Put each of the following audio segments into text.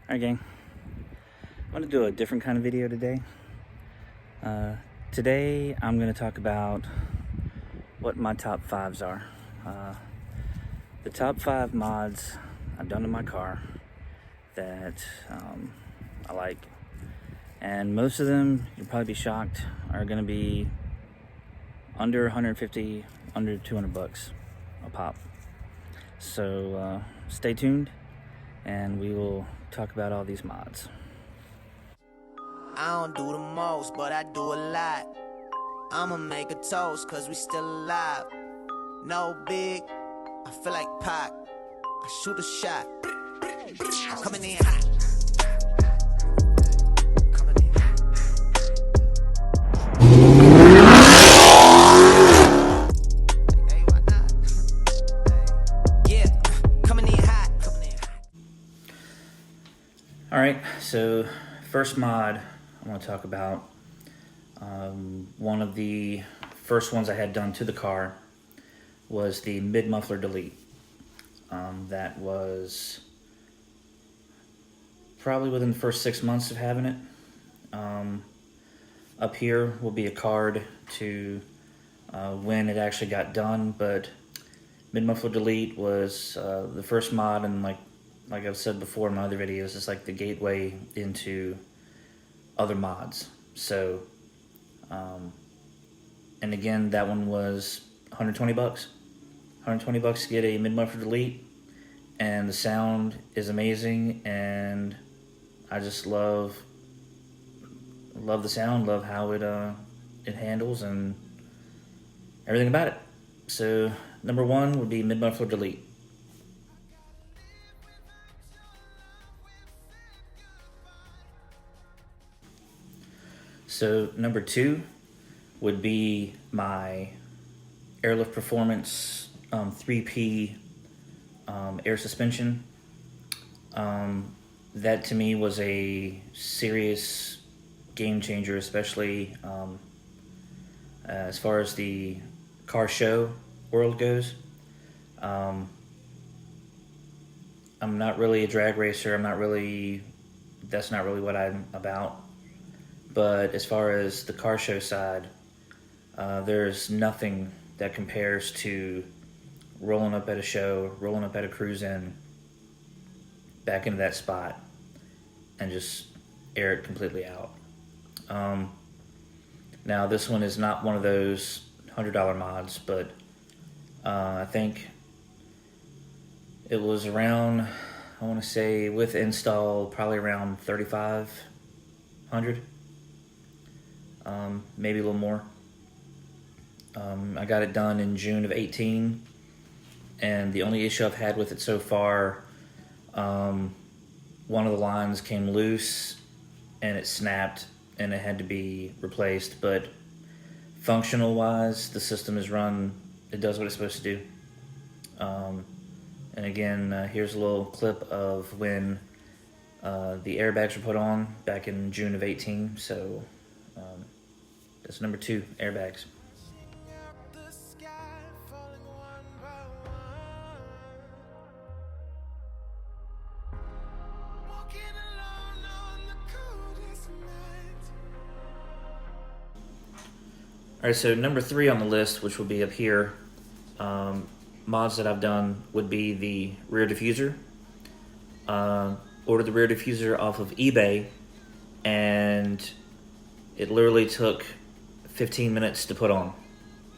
Alright gang, I'm going to do a different kind of video today. Today I'm going to talk about what my top 5s are. The top 5 mods I've done to my car that I like. And most of them, you'll probably be shocked, are going to be under 150, under 200 bucks a pop. So stay tuned and we will talk about all these mods. I don't do the most, but I do a lot. I'ma make a toast, cause we still alive. No big, I feel like Pac. I shoot a shot. I'm coming in hot. Coming in hot. Hey, why not? Yeah, coming in hot. Coming in hot. Alright, so first mod I want to talk about, one of the first ones I had done to the car was the Muffler Delete. That was probably within the first 6 months of having it. Up here will be a card to when it actually got done, but Muffler Delete was the first mod, and like I've said before in my other videos, it's like the gateway into other mods. So and again, that one was 120 bucks. 120 bucks to get a Muffler Delete, and the sound is amazing, and I just love the sound, love how it handles and everything about it. So number 1 would be Muffler Delete. So number 2 would be my Airlift Performance 3P air suspension. That to me was a serious game changer, especially as far as the car show world goes. I'm not really a drag racer. That's not really what I'm about. But as far as the car show side, there's nothing that compares to rolling up at a show, rolling up at a cruise-in, back into that spot, and just air it completely out. Now this one is not one of those $100 mods, but I think it was around, I want to say with install, probably around $3,500. Maybe a little more. I got it done in June of 18, and the only issue I've had with it so far, one of the lines came loose and it snapped and it had to be replaced, but functional wise, the system is run, it does what it's supposed to do. And again, here's a little clip of when the airbags were put on back in June of 18, so that's number 2, airbags. Alright, so number 3 on the list, which will be up here, mods that I've done would be the rear diffuser. Ordered the rear diffuser off of eBay, and it literally took 15 minutes to put on.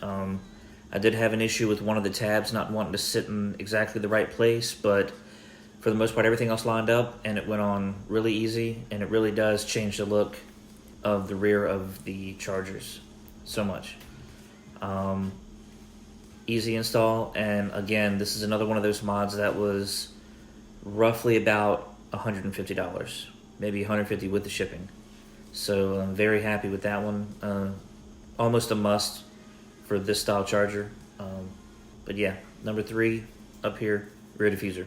I did have an issue with one of the tabs not wanting to sit in exactly the right place, but for the most part everything else lined up and it went on really easy, and it really does change the look of the rear of the Chargers so much. Easy install, and again, this is another one of those mods that was roughly about $150, maybe $150 with the shipping. So I'm very happy with that one. Almost a must for this style charger. But yeah, number 3 up here, rear diffuser.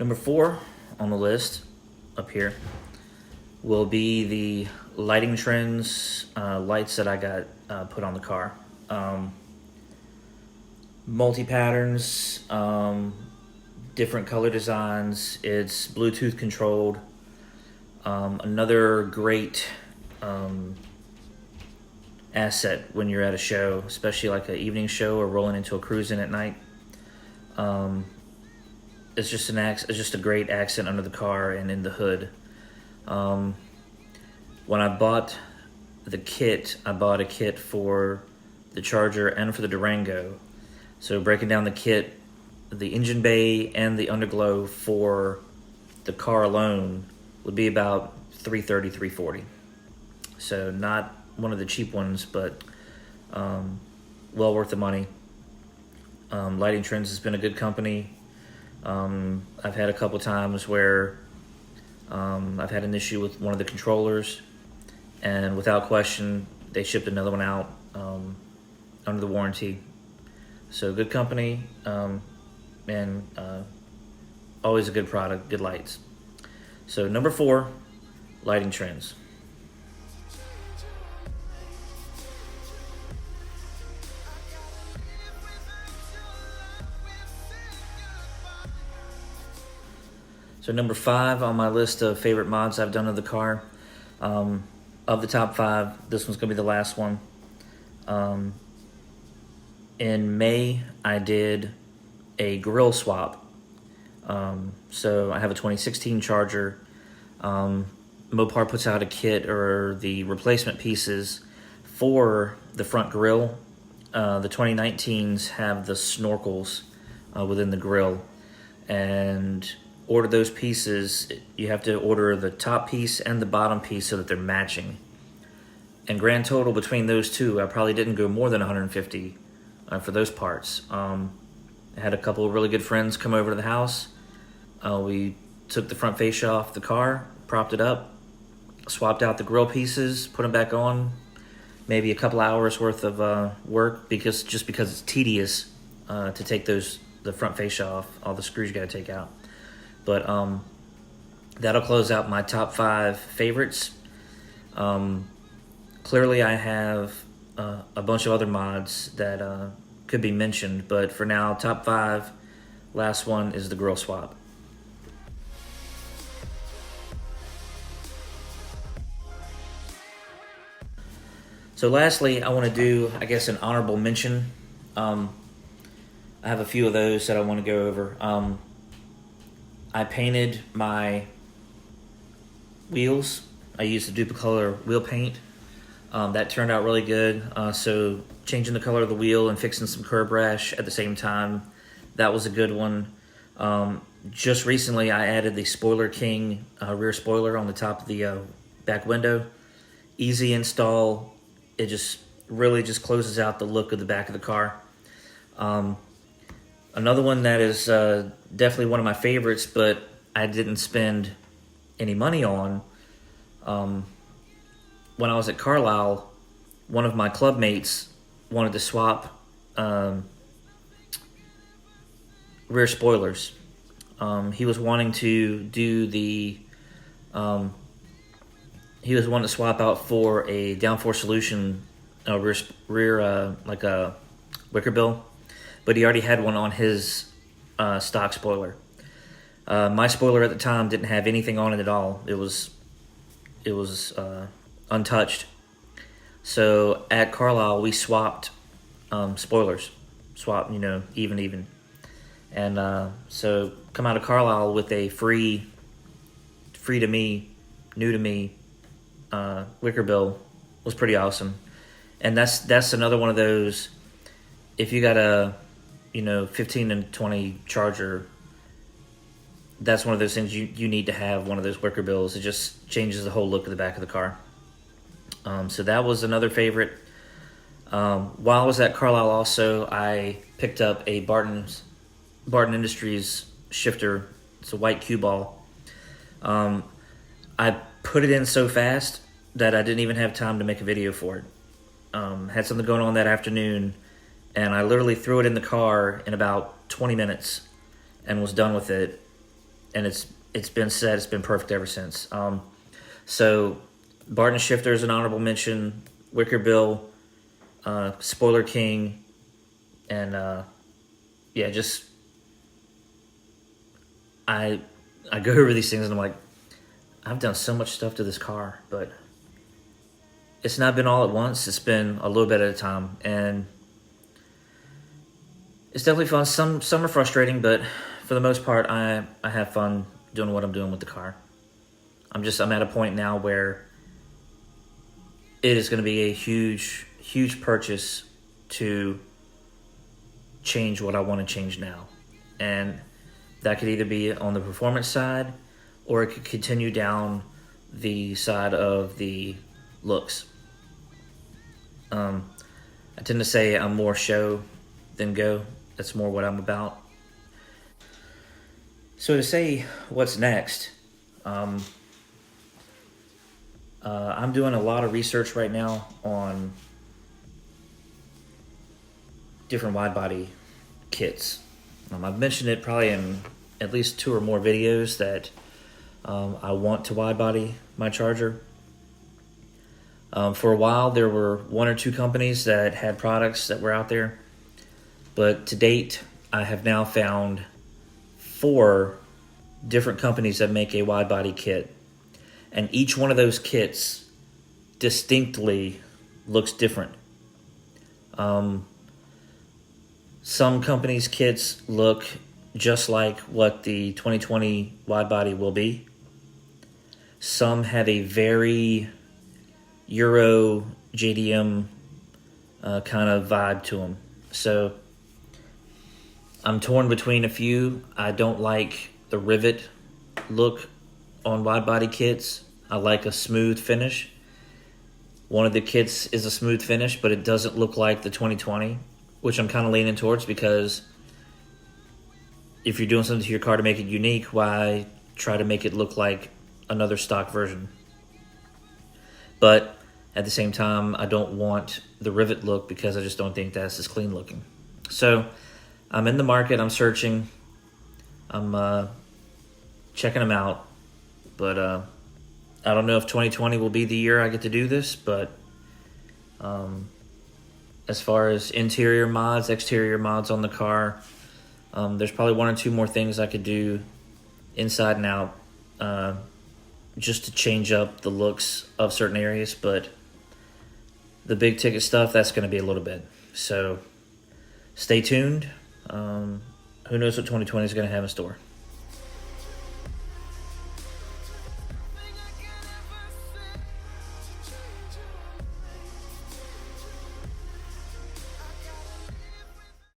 Number 4 on the list up here will be the lighting trends, lights that I got put on the car. Multi-patterns, different color designs. It's Bluetooth controlled. Another great asset when you're at a show, especially like an evening show or rolling into a cruise in at night. It's just a great accent under the car and in the hood. When I bought the kit, I bought a kit for the Charger and for the Durango. So breaking down the kit, the engine bay and the underglow for the car alone would be about $330, $340. So not one of the cheap ones, but well worth the money. Lighting Trends has been a good company. I've had a couple times where I've had an issue with one of the controllers, and without question, they shipped another one out under the warranty. So good company, and always a good product, good lights. So number 4, Lighting Trends. So number 5 on my list of favorite mods I've done to the car. Of the top 5, this one's going to be the last one. In May, I did a grill swap. So I have a 2016 Charger. Mopar puts out a kit or the replacement pieces for the front grille. The 2019s have the snorkels within the grille. And order those pieces, you have to order the top piece and the bottom piece so that they're matching. And grand total between those two, I probably didn't go more than $150 for those parts. I had a couple of really good friends come over to the house. We took the front fascia off the car, propped it up, swapped out the grill pieces, put them back on. Maybe a couple hours worth of work because it's tedious to take the front fascia off, all the screws you got to take out. But that'll close out my top 5 favorites. Clearly, I have a bunch of other mods that could be mentioned, but for now, top 5, last one is the grill swap. So lastly, I want to do, I guess, an honorable mention. I have a few of those that I want to go over. I painted my wheels. I used the Duplicolor wheel paint. That turned out really good. So changing the color of the wheel and fixing some curb rash at the same time, that was a good one. Just recently, I added the Spoiler King rear spoiler on the top of the back window. Easy install. It just really just closes out the look of the back of the car. Another one that is definitely one of my favorites, but I didn't spend any money on. When I was at Carlisle, one of my club mates wanted to swap rear spoilers. He was wanting to do he was wanting to swap out for a downforce solution rear like a wicker bill, but he already had one on his stock spoiler. My spoiler at the time didn't have anything on it at all. It was untouched. So at Carlisle, we swapped spoilers, even. And so come out of Carlisle with a free to me, new to me wicker bill was pretty awesome. And that's another one of those. If you got a 15 and 20 Charger, that's one of those things you need to have one of those wicker bills. It just changes the whole look of the back of the car. So that was another favorite. While I was at Carlisle also, I picked up a Barton Industries shifter. It's a white cue ball. I put it in so fast that I didn't even have time to make a video for it. Had something going on that afternoon, and I literally threw it in the car in about 20 minutes and was done with it. And it's been set. It's been perfect ever since. So Barton Shifter is an honorable mention. Wicker Bill, Spoiler King, and yeah, just I go over these things and I'm like, I've done so much stuff to this car, but it's not been all at once. It's been a little bit at a time, and it's definitely fun. Some are frustrating, but for the most part, I have fun doing what I'm doing with the car. I'm at a point now where it is going to be a huge purchase to change what I want to change now. And that could either be on the performance side, or it could continue down the side of the looks. I tend to say I'm more show than go. That's more what I'm about. So to say what's next, I'm doing a lot of research right now on different wide body kits. I've mentioned it probably in at least 2 or more videos that I want to wide body my Charger. For a while, there were 1 or 2 companies that had products that were out there. But to date, I have now found 4 different companies that make a wide body kit. And each one of those kits distinctly looks different. Some companies' kits look just like what the 2020 wide body will be. Some have a very Euro JDM kind of vibe to them. So I'm torn between a few. I don't like the rivet look on wide body kits. I like a smooth finish. One of the kits is a smooth finish, but it doesn't look like the 2020, which I'm kind of leaning towards, because if you're doing something to your car to make it unique, why try to make it look like another stock version? But at the same time, I don't want the rivet look, because I just don't think that's as clean looking. So I'm in the market. I'm searching. I'm checking them out. But I don't know if 2020 will be the year I get to do this. But as far as interior mods, exterior mods on the car, there's probably 1 or 2 more things I could do inside and out, just to change up the looks of certain areas. But the big ticket stuff, that's going to be a little bit. So stay tuned. Who knows what 2020 is going to have in store.